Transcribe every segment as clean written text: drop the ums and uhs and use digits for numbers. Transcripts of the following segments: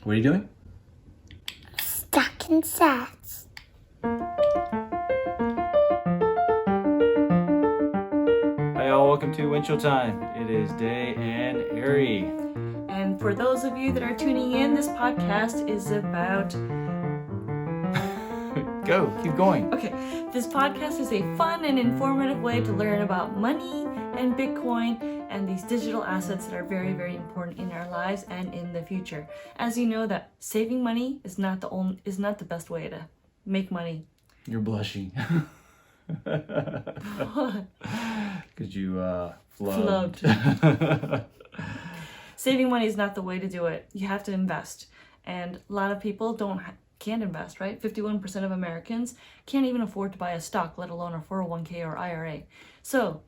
What are you doing? Stacking sats. Hi y'all, welcome to Windshield Time. It is Day and Arry. And for those of you that are tuning in, this podcast is about... Go, keep going. Okay, this podcast is a fun and informative way to learn about money and Bitcoin and these digital assets that are very, very important in our lives and in the future. As you know, that saving money is not the best way to make money. You're blushing. Because you flubbed. Saving money is not the way to do it. You have to invest. And a lot of people can't invest, right? 51% of Americans can't even afford to buy a stock, let alone a 401k or IRA. So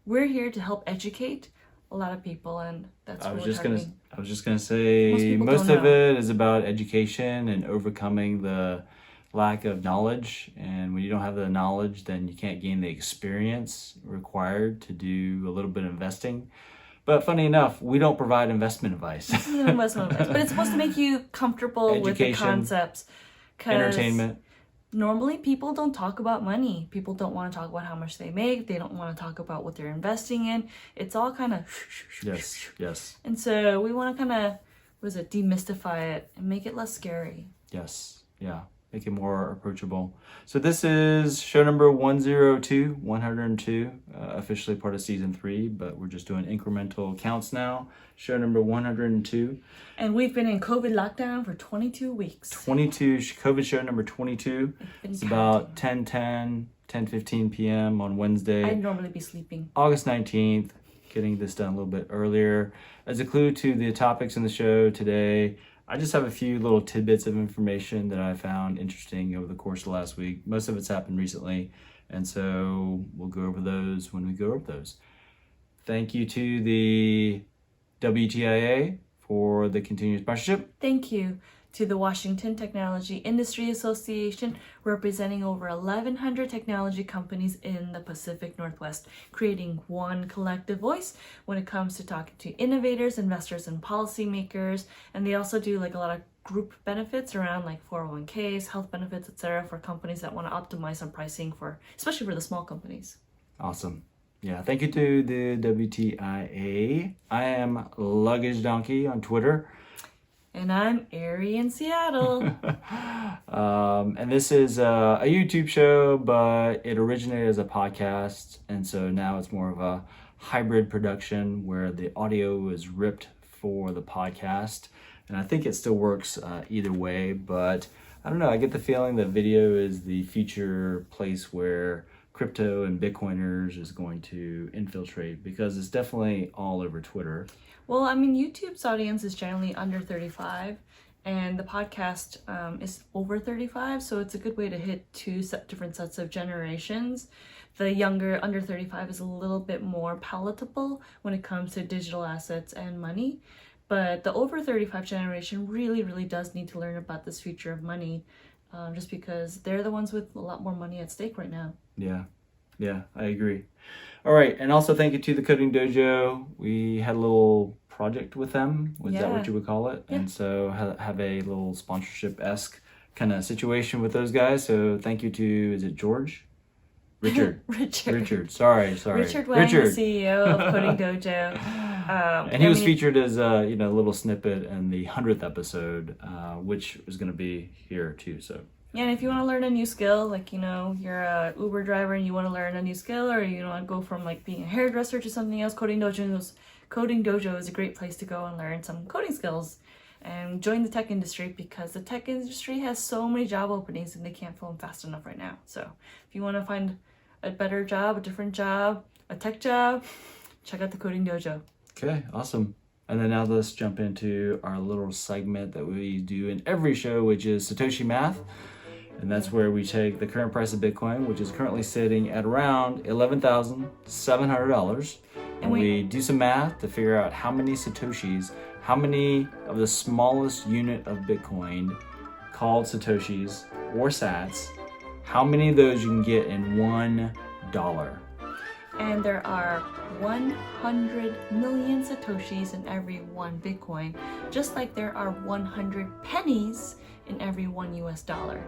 we're here to help educate a lot of people, and that's what we're targeting. I was just gonna say most of it is about education and overcoming the lack of knowledge. And when you don't have the knowledge, then you can't gain the experience required to do a little bit of investing. But funny enough, we don't provide investment advice. This is investment advice, but it's supposed to make you comfortable with the concepts. Entertainment. Normally, people don't talk about money. People don't want to talk about how much they make. They don't want to talk about what they're investing in. It's all kind of... Yes. And so we want to kind of, demystify it and make it less scary. Yes, yeah. Make it more approachable. So this is show number 102, officially part of season 3, but we're just doing incremental counts now. Show number 102. And we've been in COVID lockdown for 22 weeks. COVID show number 22. It's about 10:15 p.m. on Wednesday. I'd normally be sleeping. August 19th, getting this done a little bit earlier. As a clue to the topics in the show today, I just have a few little tidbits of information that I found interesting over the course of the last week. Most of it's happened recently, and so we'll go over those when we go over those. Thank you to the WTIA for the continued sponsorship. Thank you to the Washington Technology Industry Association, representing over 1,100 technology companies in the Pacific Northwest, creating one collective voice when it comes to talking to innovators, investors, and policymakers. And they also do a lot of group benefits around 401ks, health benefits, etc., for companies that want to optimize on pricing especially for the small companies. Awesome. Yeah, thank you to the WTIA. I am Luggage Donkey on Twitter. And I'm Arry in Seattle. And this is a YouTube show, but it originated as a podcast. And so now it's more of a hybrid production where the audio is ripped for the podcast. And I think it still works either way, but I don't know. I get the feeling that video is the future place where crypto and Bitcoiners is going to infiltrate, because it's definitely all over Twitter. Well, I mean, YouTube's audience is generally under 35, and the podcast is over 35, so it's a good way to hit two different sets of generations. The younger, under 35, is a little bit more palatable when it comes to digital assets and money, but the over 35 generation really, really does need to learn about this future of money, just because they're the ones with a lot more money at stake right now. Yeah, I agree. All right, and also thank you to the Coding Dojo. We had a little project with them. Is that what you would call it? Yeah. And so have a little sponsorship-esque kind of situation with those guys. So thank you to, is it George? Richard. Richard. Sorry. Richard Wang, the CEO of Coding Dojo. And he was featured as a little snippet in the 100th episode, which is going to be here too. So. Yeah, and if you want to learn a new skill, you're a Uber driver and you want to learn a new skill, or you want to go from being a hairdresser to something else, Coding Dojo is a great place to go and learn some coding skills and join the tech industry, because the tech industry has so many job openings and they can't fill them fast enough right now. So if you want to find a better job, a different job, a tech job, check out the Coding Dojo. Okay, awesome. And then now let's jump into our little segment that we do in every show, which is Satoshi Math. And that's where we take the current price of Bitcoin, which is currently sitting at around $11,700. And we do some math to figure out how many Satoshis, how many of the smallest unit of Bitcoin called Satoshis or sats, how many of those you can get in $1. And there are 100 million Satoshis in every one Bitcoin, just like there are 100 pennies in every one US dollar.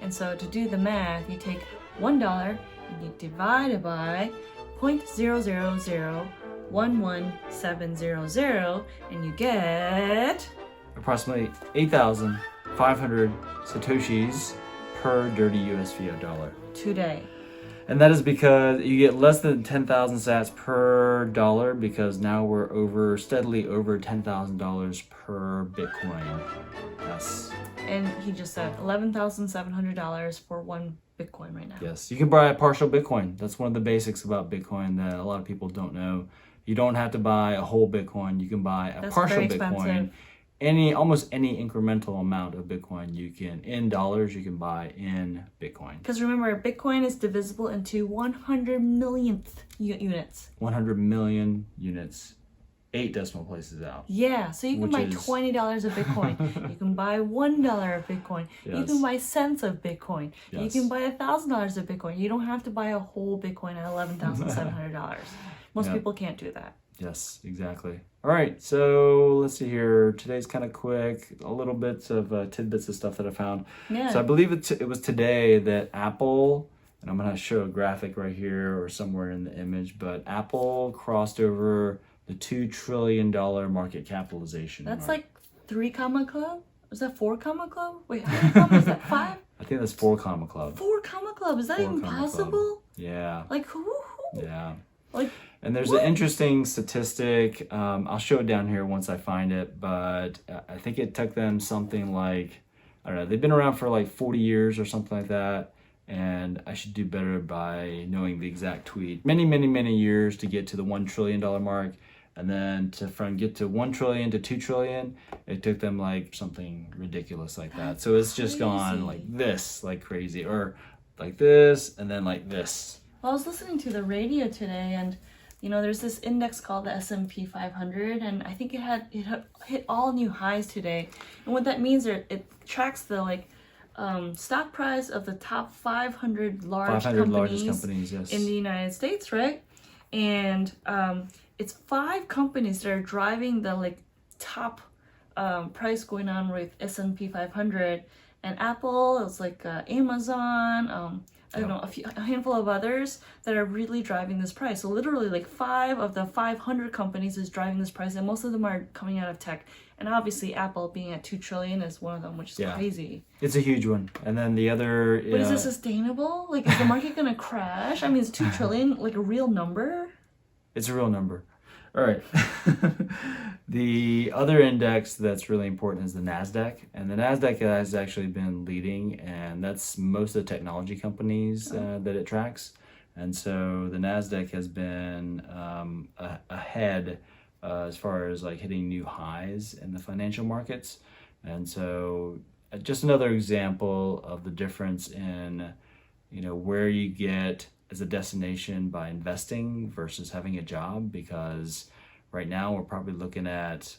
And so to do the math, you take $1 and you divide it by 0.000111700 and you get approximately 8,500 Satoshis per dirty US fiat dollar. today. And that is because you get less than 10,000 sats per dollar, because now we're steadily over $10,000 per Bitcoin. Yes. And he just said $11,700 for one Bitcoin right now. Yes. You can buy a partial Bitcoin. That's one of the basics about Bitcoin that a lot of people don't know. You don't have to buy a whole Bitcoin. You can buy a partial very Bitcoin. expensive. Almost any incremental amount of Bitcoin you can, in dollars, you can buy in Bitcoin. Because remember, Bitcoin is divisible into 100 millionth units. 100 million units, 8 decimal places out. Yeah, so you can Which buy is- $20 of Bitcoin. You can buy $1 of Bitcoin. You Yes. can buy cents of Bitcoin. You Yes. can buy $1,000 of Bitcoin. You don't have to buy a whole Bitcoin at $11,700. Most Yeah. people can't do that. Yes, exactly. All right, so let's see here. Today's kind of quick. A little bits of tidbits of stuff that I found. Yeah. So I believe it was today that Apple, and I'm going to show a graphic right here or somewhere in the image, but Apple crossed over the $2 trillion market capitalization. That's mark. like 3 comma club? Is that 4 comma club? Wait, how many commas is that? 5? I think that's 4 comma club. 4 comma club? Is that 4 even comma possible? club. Yeah. Like who? Yeah. Like And there's what? an interesting statistic. I'll show it down here once I find it, but I think it took them something like, I don't know, they've been around for like 40 years or something like that. And I should do better by knowing the exact tweet. Many, many, many years to get to the $1 trillion mark. And then from get to 1 trillion to 2 trillion, it took them like something ridiculous like that. So it's just gone like this, like crazy, or like this, and then like this. Well, I was listening to the radio today, and there's this index called the S&P 500, and I think it hit all new highs today. And what that means is it tracks the stock price of the top 500 largest companies, yes, in the United States, right? And it's 5 companies that are driving the top price going on with S&P 500, and Apple, it's like Amazon. I don't know, a handful of others that are really driving this price. So literally 5 of the 500 companies is driving this price, and most of them are coming out of tech. And obviously Apple being at 2 trillion is one of them, which is crazy. It's a huge one. And then the other... But is it sustainable? Is the market going to crash? I mean, is 2 trillion a real number? It's a real number. All right. The other index that's really important is the NASDAQ. And the NASDAQ has actually been leading, and that's most of the technology companies that it tracks. And so the NASDAQ has been ahead as far as hitting new highs in the financial markets. And so just another example of the difference in, where you get as a destination by investing versus having a job, because right now we're probably looking at,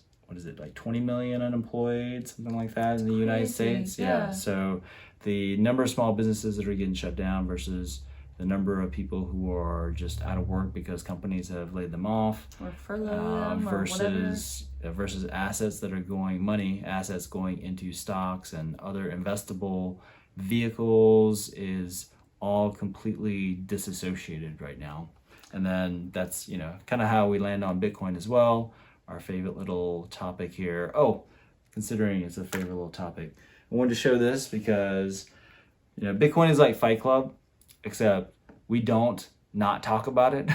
20 million unemployed, something like that in the United States. Yeah. So the number of small businesses that are getting shut down versus the number of people who are just out of work because companies have laid them off, or furlough them, versus assets that are assets going into stocks and other investable vehicles is all completely disassociated right now. And then that's, kind of how we land on Bitcoin as well. Our favorite little topic here. Oh, considering it's a favorite little topic, I wanted to show this because, Bitcoin is like Fight Club, except we don't not talk about it.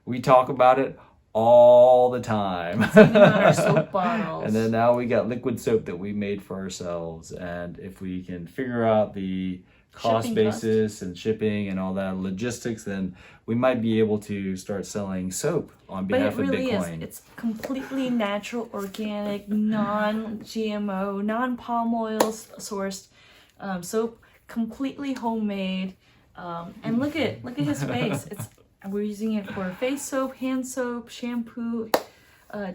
We talk about it all the time. Even on our soap bottles. And then now we got liquid soap that we made for ourselves. And if we can figure out the cost basis and shipping and all that logistics, then we might be able to start selling soap on behalf of Bitcoin. But it really is. It's completely natural, organic, non-GMO, non-palm oil sourced soap, completely homemade. And look at his face. We're using it for face soap, hand soap, shampoo,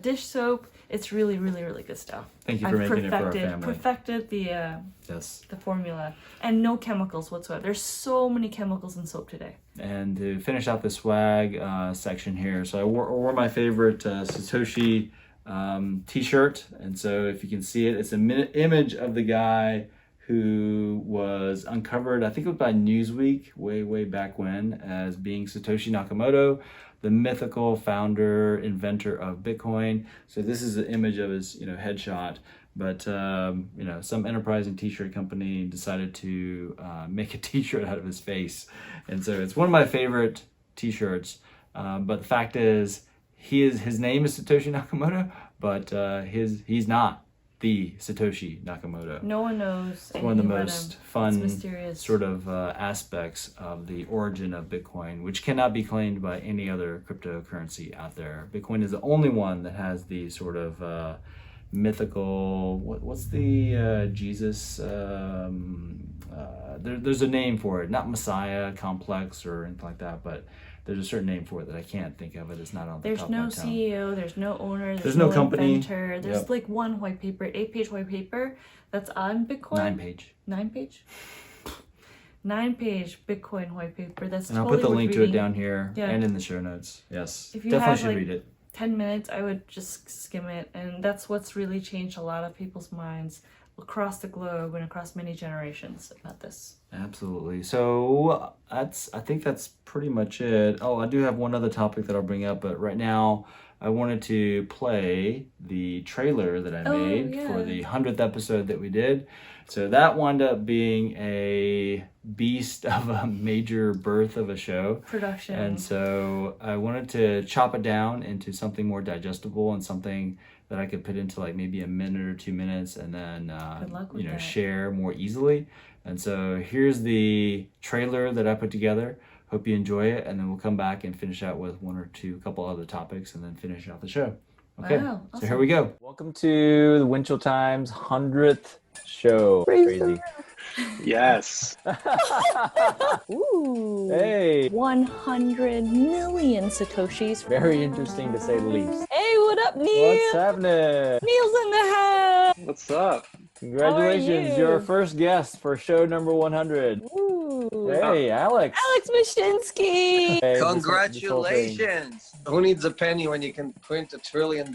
dish soap. It's really, really, really good stuff. Thank you for making it for our family. Perfected the Yes. the formula, and no chemicals whatsoever. There's so many chemicals in soap today. And to finish out the swag section here, so I wore my favorite Satoshi t-shirt, and so if you can see it, it's an image of the guy who was uncovered, I think it was by Newsweek, way back when, as being Satoshi Nakamoto, the mythical founder, inventor of Bitcoin. So this is an image of his, headshot. But some enterprising t-shirt company decided to make a t-shirt out of his face, and so it's one of my favorite t-shirts. But the fact is, his name is Satoshi Nakamoto, but he's not the Satoshi Nakamoto. No one knows. It's one of the most fun mysterious sort of aspects of the origin of Bitcoin, which cannot be claimed by any other cryptocurrency out there. Bitcoin is the only one that has the sort of mythical, what's the Jesus, there's a name for it, not Messiah complex or anything like that, but there's a certain name for it that I can't think of. It's not on the top of my tongue. There's no CEO, there's no owner, there's no company. Inventor. There's like one white paper, 8-page white paper that's on Bitcoin. 9-page. 9-page? 9-page Bitcoin white paper. That's and totally I'll put the link reading. to it down here and in the show notes. Yes, if you definitely have, should read it. 10 minutes, I would just skim it, and that's what's really changed a lot of people's minds across the globe and across many generations about this. Absolutely. So I think that's pretty much it. Oh, I do have one other topic that I'll bring up, but right now I wanted to play the trailer that I made for the 100th episode that we did. So that wound up being a beast of a major birth of a show. Production. And so I wanted to chop it down into something more digestible and something that I could put into like maybe a minute or 2 minutes, and then share more easily. And so here's the trailer that I put together. Hope you enjoy it, and then we'll come back and finish out with a couple other topics, and then finish out the show. Okay, wow, awesome. So here we go. Welcome to the Windshield Times 100th show. Crazy. Yes. Ooh. Hey. 100 million Satoshis. Very interesting to say the least. Hey, what up, Neil? What's happening? Neil's in the house. What's up? Congratulations, you're our first guest for show number 100. Ooh. Hey, Alex. Alex Mashinsky. Hey, Congratulations. Who needs a penny when you can print $1 trillion?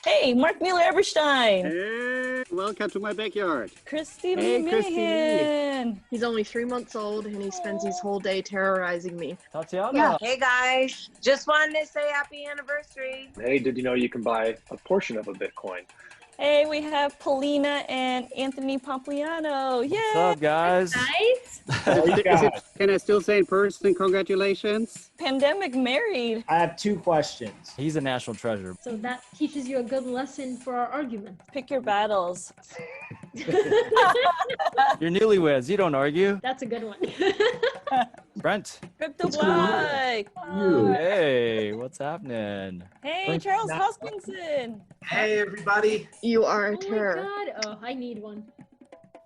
Hey, Mark Miller Eberstein. Hey, welcome to my backyard. Christy Hey, Christy. Minahan. He's only 3 months old and he spends his whole day terrorizing me. Tatiana. Yeah. Hey guys, just wanted to say happy anniversary. Hey, did you know you can buy a portion of a Bitcoin? Hey, we have Paulina and Anthony Pompliano. Yay! What's up, guys? Can I still say in person, congratulations? Pandemic married. I have 2 questions. He's a national treasure. So that teaches you a good lesson for our argument. Pick your battles. You're newlyweds. You don't argue. That's a good one. Brent. Crypto Black. Hey, what's happening? Hey, Charles Hoskinson. Hey, everybody. You are a Oh terror. my god. Oh, I need one.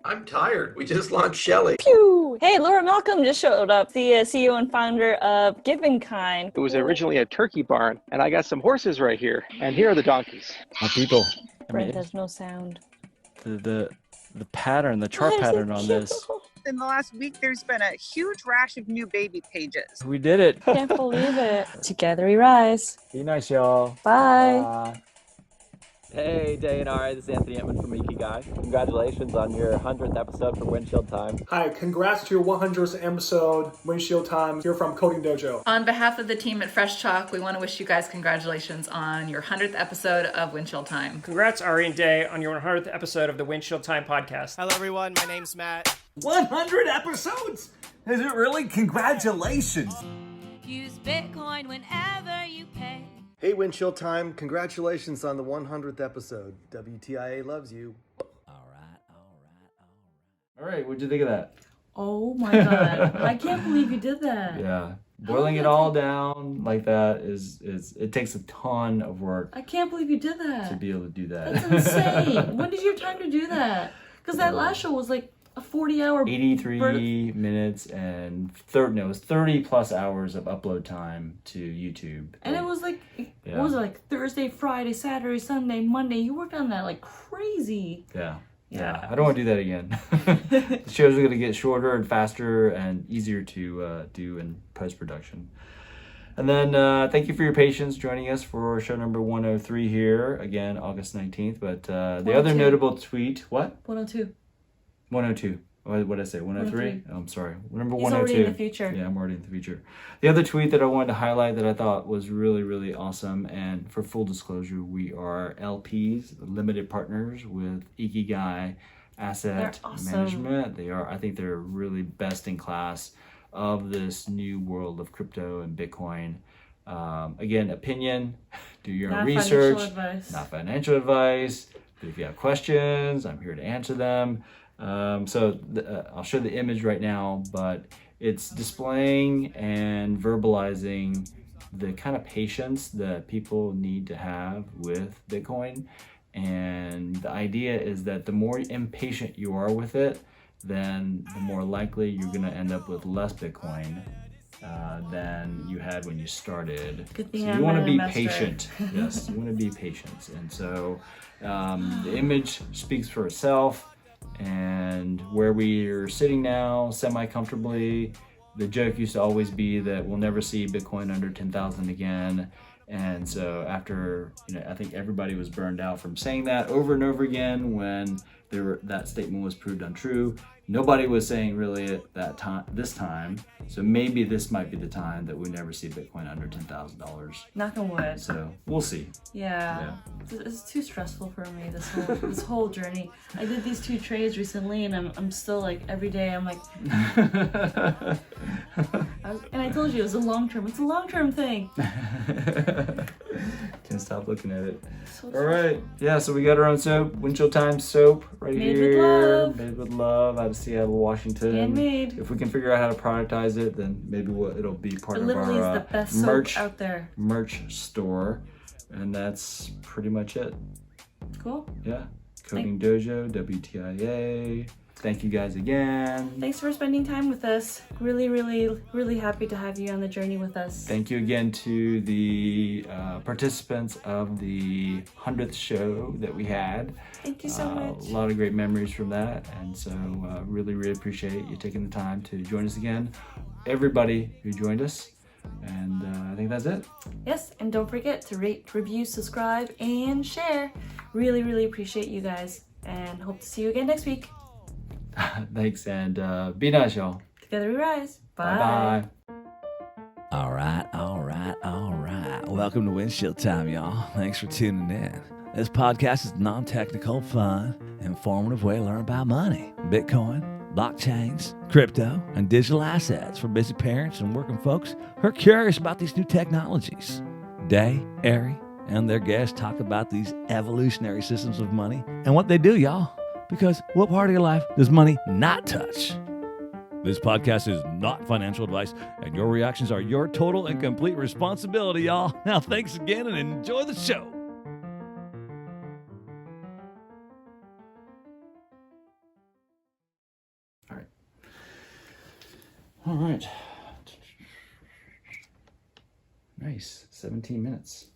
I'm tired. We just launched Shelly. Pew. Hey, Laura Malcolm just showed up, the CEO and founder of Givenkind. It was originally a turkey barn, and I got some horses right here. And here are the donkeys. My people. Brent has no sound. The pattern, the chart pattern on this. In the last week, there's been a huge rash of new baby pages. We did it. Can't believe it. Together we rise. Be nice, y'all. Bye. Hey, Day and Arry, this is Anthony Edmond from Ikigai. Congratulations on your 100th episode for Windshield Time. Hi, congrats to your 100th episode, Windshield Time, here from Coding Dojo. On behalf of the team at Fresh Chalk, we want to wish you guys congratulations on your 100th episode of Windshield Time. Congrats, Arry and Day, on your 100th episode of the Windshield Time podcast. Hello, everyone. My name's Matt. 100 episodes? Is it really? Congratulations. Use Bitcoin whenever you pay. Hey, Windshield Time, congratulations on the 100th episode. WTIA loves you. All right, what'd you think of that? Oh my god. I can't believe you did that. Yeah. Boiling it all down like that is it takes a ton of work. I can't believe you did that. To be able to do that. That's insane. When did you have time to do that? Because that last show was like a 40-hour 83 minutes and 30 plus hours of upload time to YouTube. And it was like, what was it, like Thursday, Friday, Saturday, Sunday, Monday? You worked on that like crazy. Yeah. I don't want to do that again. The shows are going to get shorter and faster and easier to do in post-production. And then thank you for your patience joining us for show number 103 here. Again, August 19th. But the other notable tweet, what? 102. 102. What did I say? 103? Oh, I'm sorry. Number 102. He's already in the future. Yeah, I'm already in the future. The other tweet that I wanted to highlight that I thought was really, really awesome, and for full disclosure, we are LPs, limited partners with Ikigai Asset Management. They are, I think they're really best in class of this new world of crypto and Bitcoin. Again, opinion, do your own research. Not financial advice. But if you have questions, I'm here to answer them. I'll show the image right now, but it's displaying and verbalizing the kind of patience that people need to have with Bitcoin. And the idea is that the more impatient you are with it, then the more likely you're going to end up with less Bitcoin than you had when you started. Good thing so you want to be patient. Yes, you want to be patient. And so the image speaks for itself. And where we're sitting now, semi-comfortably, the joke used to always be that we'll never see Bitcoin under 10,000 again. And so after, I think everybody was burned out from saying that over and over again when that statement was proved untrue. Nobody was saying really at this time. So maybe this might be the time that we never see Bitcoin under $10,000. Knock on wood. So we'll see. Yeah. It's too stressful for me, this whole journey. I did these 2 trades recently, and I'm still like, every day I'm like, and I told you it was a long-term. It's a long-term thing. Can't stop looking at it. All right. Yeah, so we got our own soap, Windshield Time soap right here. Made with love. Out of Seattle, Washington. Handmade. If we can figure out how to productize it, then maybe it'll be part of our is the best merch soap out there. Merch store. And that's pretty much it. Cool. Yeah. Coding Dojo, WTIA. Thank you guys again. Thanks for spending time with us. Really, really, really happy to have you on the journey with us. Thank you again to the participants of the 100th show that we had. Thank you so much. A lot of great memories from that. And so really, really appreciate you taking the time to join us again. Everybody who joined us. And I think that's it. Yes, and don't forget to rate, review, subscribe, and share. Really, really appreciate you guys. And hope to see you again next week. Thanks, and be nice, y'all. Together we rise. Bye. Bye-bye. All right. Welcome to Windshield Time, y'all. Thanks for tuning in. This podcast is non-technical, fun, informative way to learn about money, Bitcoin, blockchains, crypto, and digital assets for busy parents and working folks who are curious about these new technologies. Day, Arry, and their guests talk about these evolutionary systems of money and what they do, y'all. Because what part of your life does money not touch? This podcast is not financial advice, and your reactions are your total and complete responsibility, y'all. Now, thanks again, and enjoy the show. All right. Nice. 17 minutes.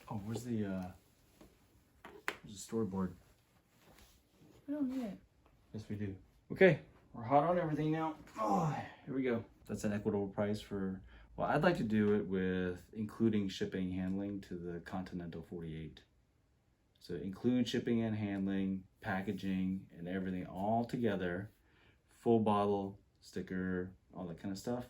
Oh, where's the storyboard? We don't need it. Yes, we do. Okay, we're hot on everything now. Oh, here we go. That's an equitable price for, well, I'd like to do it with including shipping and handling to the Continental 48. So include shipping and handling, packaging, and everything all together. Full bottle, sticker, all that kind of stuff.